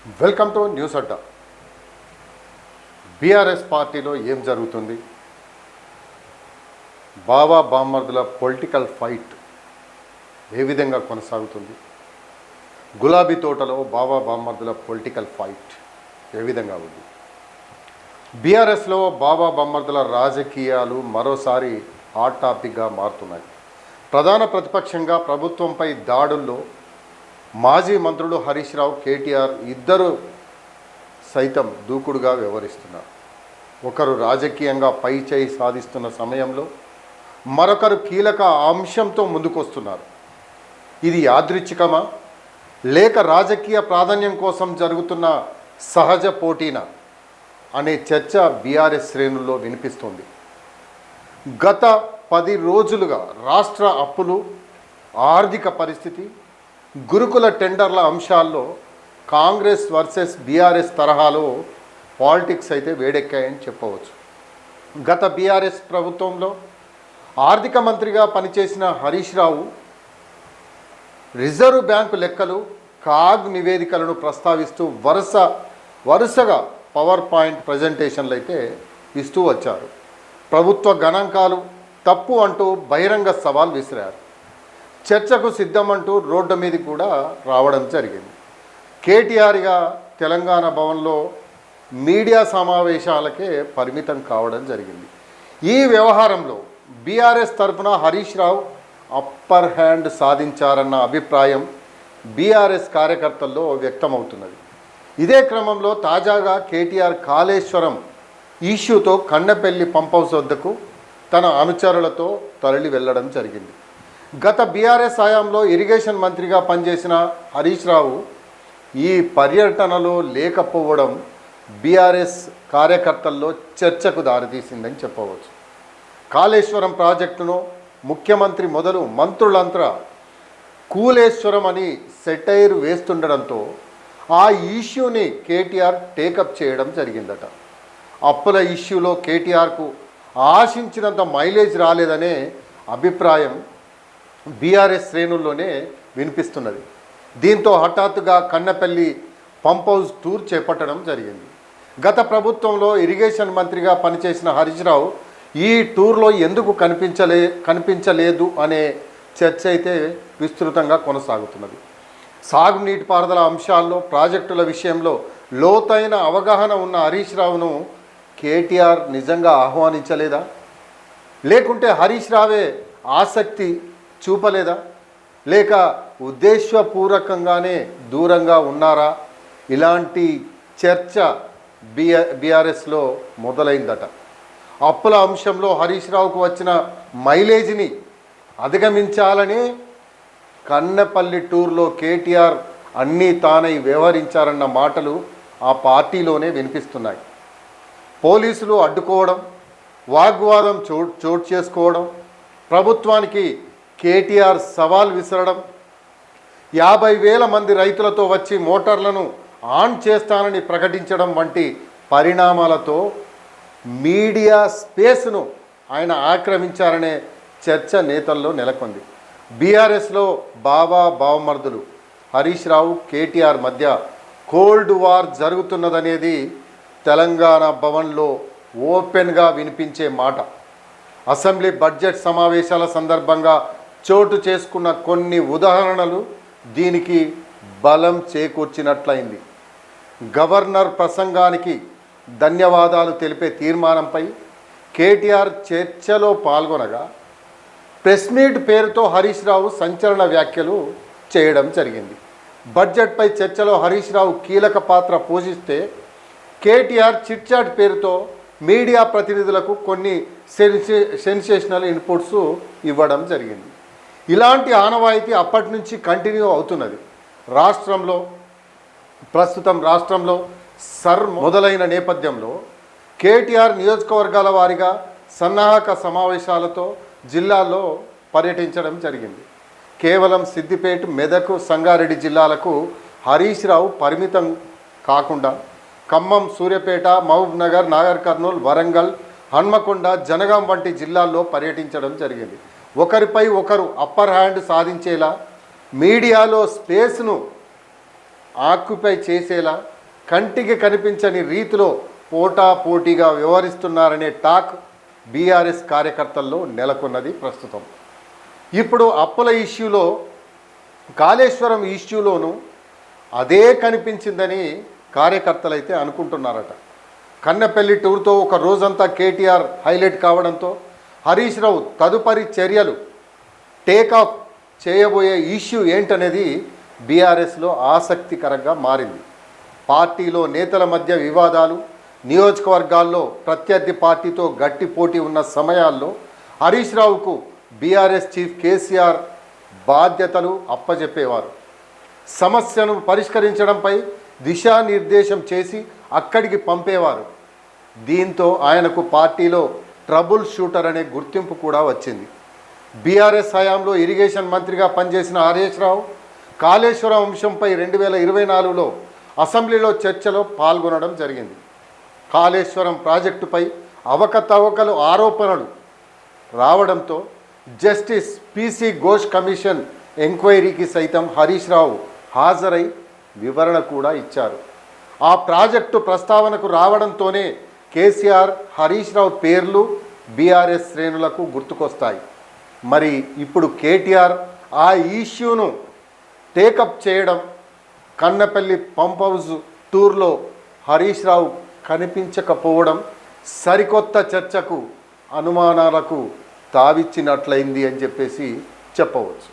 Welcome to news Adda. BRS పార్టీలో ఏం జరుగుతుంది? బావా బామ్మర్దుల పొలిటికల్ ఫైట్ ఏ విధంగా కొనసాగుతుంది? గులాబీ తోటలో బావా బామ్మర్దుల పొలిటికల్ ఫైట్ ఏ విధంగా ఉంది? బీఆర్ఎస్లో బావా బామ్మర్దుల రాజకీయాలు మరోసారి హాట్ టాపిక్గా మారుతున్నాయి. ప్రధాన ప్రతిపక్షంగా ప్రభుత్వంపై దాడుల్లో మాజీ మంత్రులు హరీష్ రావు, కేటీఆర్ ఇద్దరు సైతం దూకుడుగా వ్యవహరిస్తున్నారు. ఒకరు రాజకీయంగా పై చేయి సాధిస్తున్న సమయంలో మరొకరు కీలక అంశంతో ముందుకొస్తున్నారు. ఇది యాదృచ్ఛికమా లేక రాజకీయ ప్రాధాన్యం కోసం జరుగుతున్న సహజ పోటీనా అనే చర్చ బీఆర్ఎస్ శ్రేణుల్లో వినిపిస్తోంది. గత 10 రోజులుగా రాష్ట్ర అప్పులు, ఆర్థిక పరిస్థితి, గురుకుల టెండర్ల అంశాల్లో కాంగ్రెస్ వర్సెస్ బీఆర్ఎస్ తరహాలో పాలిటిక్స్ అయితే వేడెక్కాయని చెప్పవచ్చు. గత బీఆర్ఎస్ ప్రభుత్వంలో ఆర్థిక మంత్రిగా పనిచేసిన హరీష్ రావు రిజర్వ్ బ్యాంకు లెక్కలు, కాగ్ నివేదికలను ప్రస్తావిస్తూ వరుసగా పవర్ పాయింట్ ప్రజెంటేషన్లు అయితే ఇస్తూ వచ్చారు. ప్రభుత్వ గణాంకాలు తప్పు అంటూ బహిరంగ సవాల్ విసిరారు. చర్చకు సిద్ధమంటూ రోడ్డు మీద కూడా రావడం జరిగింది. కేటీఆర్గా తెలంగాణ భవన్లో మీడియా సమావేశాలకే పరిమితం కావడం జరిగింది. ఈ వ్యవహారంలో బీఆర్ఎస్ తరఫున హరీష్ రావు అప్పర్ హ్యాండ్ సాధించారన్న అభిప్రాయం బీఆర్ఎస్ కార్యకర్తల్లో వ్యక్తమవుతున్నది. ఇదే క్రమంలో తాజాగా కేటీఆర్ కాళేశ్వరం ఇష్యూతో కన్నెపల్లి పంప్ హౌస్ వద్దకు తన అనుచరులతో తరలి వెళ్ళడం జరిగింది. గత బీఆర్ఎస్ హయాంలో ఇరిగేషన్ మంత్రిగా పనిచేసిన హరీష్ రావు ఈ పర్యటనలో లేకపోవడం బీఆర్ఎస్ కార్యకర్తల్లో చర్చకు దారితీసిందని చెప్పవచ్చు. కాళేశ్వరం ప్రాజెక్టును ముఖ్యమంత్రి మొదలు మంత్రులంతా కూలేశ్వరం అని సెటైర్ వేస్తుండడంతో ఆ ఇష్యూని కేటీఆర్ టేకప్ చేయడం జరిగిందట. అప్పుల ఇష్యూలో కేటీఆర్కు ఆశించినంత మైలేజ్ రాలేదనే అభిప్రాయం బీఆర్ఎస్ శ్రేణుల్లోనే వినిపిస్తున్నది. దీంతో హఠాత్తుగా కన్నెపల్లి పంప్ హౌస్ టూర్ చేపట్టడం జరిగింది. గత ప్రభుత్వంలో ఇరిగేషన్ మంత్రిగా పనిచేసిన హరీష్ రావు ఈ టూర్లో ఎందుకు కనిపించలేదు అనే చర్చ అయితే విస్తృతంగా కొనసాగుతున్నది. సాగునీటి పారుదల అంశాల్లో, ప్రాజెక్టుల విషయంలో లోతైన అవగాహన ఉన్న హరీష్ రావును కేటీఆర్ నిజంగా ఆహ్వానించలేదా? లేకుంటే హరీష్ రావే ఆసక్తి చూపలేదా? లేక ఉద్దేశపూర్వకంగానే దూరంగా ఉన్నారా? ఇలాంటి చర్చ బీఆర్ఎస్లో మొదలైందట. అప్పుల అంశంలో హరీష్ రావుకు వచ్చిన మైలేజ్ని అధిగమించాలని కన్నెపల్లి టూర్లో కేటీఆర్ అన్నీ తానై వ్యవహరించారన్న మాటలు ఆ పార్టీలోనే వినిపిస్తున్నాయి. పోలీసులు అడ్డుకోవడం, వాగ్వాదం చోటు చేసుకోవడం, ప్రభుత్వానికి కేటీఆర్ సవాల్ విసరడం, 50,000 మంది రైతులతో వచ్చి మోటార్లను ఆన్ చేస్తానని ప్రకటించడం వంటి పరిణామాలతో మీడియా స్పేస్ను ఆయన ఆక్రమించారనే చర్చ నేతల్లో నెలకొంది. బీఆర్ఎస్లో బావా బావమర్దులు హరీష్ రావు, కేటీఆర్ మధ్య కోల్డ్ వార్ జరుగుతున్నదనేది తెలంగాణ భవన్లో ఓపెన్గా వినిపించే మాట. అసెంబ్లీ బడ్జెట్ సమావేశాల సందర్భంగా చోటు చేసుకున్న కొన్ని ఉదాహరణలు దీనికి బలం చేకూర్చినట్లయింది. గవర్నర్ ప్రసంగానికి ధన్యవాదాలు తెలిపే తీర్మానంపై కేటీఆర్ చర్చలో పాల్గొనగా ప్రెస్ మీట్ పేరుతో హరీష్ రావు సంచలన వ్యాఖ్యలు చేయడం జరిగింది. బడ్జెట్పై చర్చలో హరీష్ రావు కీలక పాత్ర పోషిస్తే కేటీఆర్ చిట్చాట్ పేరుతో మీడియా ప్రతినిధులకు కొన్ని సెన్సేషనల్ ఇన్పుట్స్ ఇవ్వడం జరిగింది. ఇలాంటి ఆనవాయితీ అప్పటి నుంచి కంటిన్యూ అవుతున్నది. ప్రస్తుతం రాష్ట్రంలో మొదలైన నేపథ్యంలో కేటీఆర్ నియోజకవర్గాల వారీగా సన్నాహక సమావేశాలతో జిల్లాల్లో పర్యటించడం జరిగింది. కేవలం సిద్దిపేట, మెదక్, సంగారెడ్డి జిల్లాలకు హరీష్ రావు పరిమితం కాకుండా ఖమ్మం, సూర్యాపేట, మహబూబ్ నగర్, నాగర్ కర్నూల్, వరంగల్, హన్మకొండ, జనగాం వంటి జిల్లాల్లో పర్యటించడం జరిగింది. ఒకరిపై ఒకరు అప్పర్ హ్యాండ్ సాధించేలా, మీడియాలో స్పేస్ను ఆక్యుపై చేసేలా కంటికి కనిపించని రీతిలో పోటాపోటీగా వ్యవహరిస్తున్నారనే టాక్ బీఆర్ఎస్ కార్యకర్తల్లో నెలకొన్నది ప్రస్తుతం. ఇప్పుడు అప్పుల ఇష్యూలో, కాళేశ్వరం ఇష్యూలోనూ అదే కనిపించిందని కార్యకర్తలు అయితే అనుకుంటున్నారట. కన్నెపల్లి టూర్తో ఒక రోజంతా కేటీఆర్ హైలైట్ కావడంతో హరీష్ రావు తదుపరి చర్యలు టేకాఫ్ చేయబోయే ఇష్యూ ఏంటనేది బీఆర్ఎస్లో ఆసక్తికరంగా మారింది. పార్టీలో నేతల మధ్య వివాదాలు, నియోజకవర్గాల్లో ప్రత్యర్థి పార్టీతో గట్టి పోటీ ఉన్న సమయాల్లో హరీష్ రావుకు బీఆర్ఎస్ చీఫ్ కేసీఆర్ బాధ్యతలు అప్పజెప్పేవారు. సమస్యను పరిష్కరించడంపై దిశానిర్దేశం చేసి అక్కడికి పంపేవారు. దీంతో ఆయనకు పార్టీలో ట్రబుల్ షూటర్ అనే గుర్తింపు కూడా వచ్చింది. బీఆర్ఎస్ హయాంలో ఇరిగేషన్ మంత్రిగా పనిచేసిన హరీష్ రావు కాళేశ్వరం అంశంపై 2024లో అసెంబ్లీలో చర్చలో పాల్గొనడం జరిగింది. కాళేశ్వరం ప్రాజెక్టుపై అవకతవకలు ఆరోపణలు రావడంతో జస్టిస్ పిసి ఘోష్ కమిషన్ ఎంక్వైరీకి సైతం హరీష్ రావు హాజరై వివరణ కూడా ఇచ్చారు. ఆ ప్రాజెక్టు ప్రస్తావనకు రావడంతోనే కేసీఆర్, హరీష్ రావు పేర్లు బీఆర్ఎస్ శ్రేణులకు గుర్తుకొస్తాయి. మరి ఇప్పుడు కేటీఆర్ ఆ ఇష్యూను టేకప్ చేయడం, కన్నపల్లి పంప్ హౌస్ టూర్లో హరీష్ రావు కనిపించకపోవడం సరికొత్త చర్చకు, అనుమానాలకు తావిచ్చినట్లయింది అని చెప్పేసి చెప్పవచ్చు.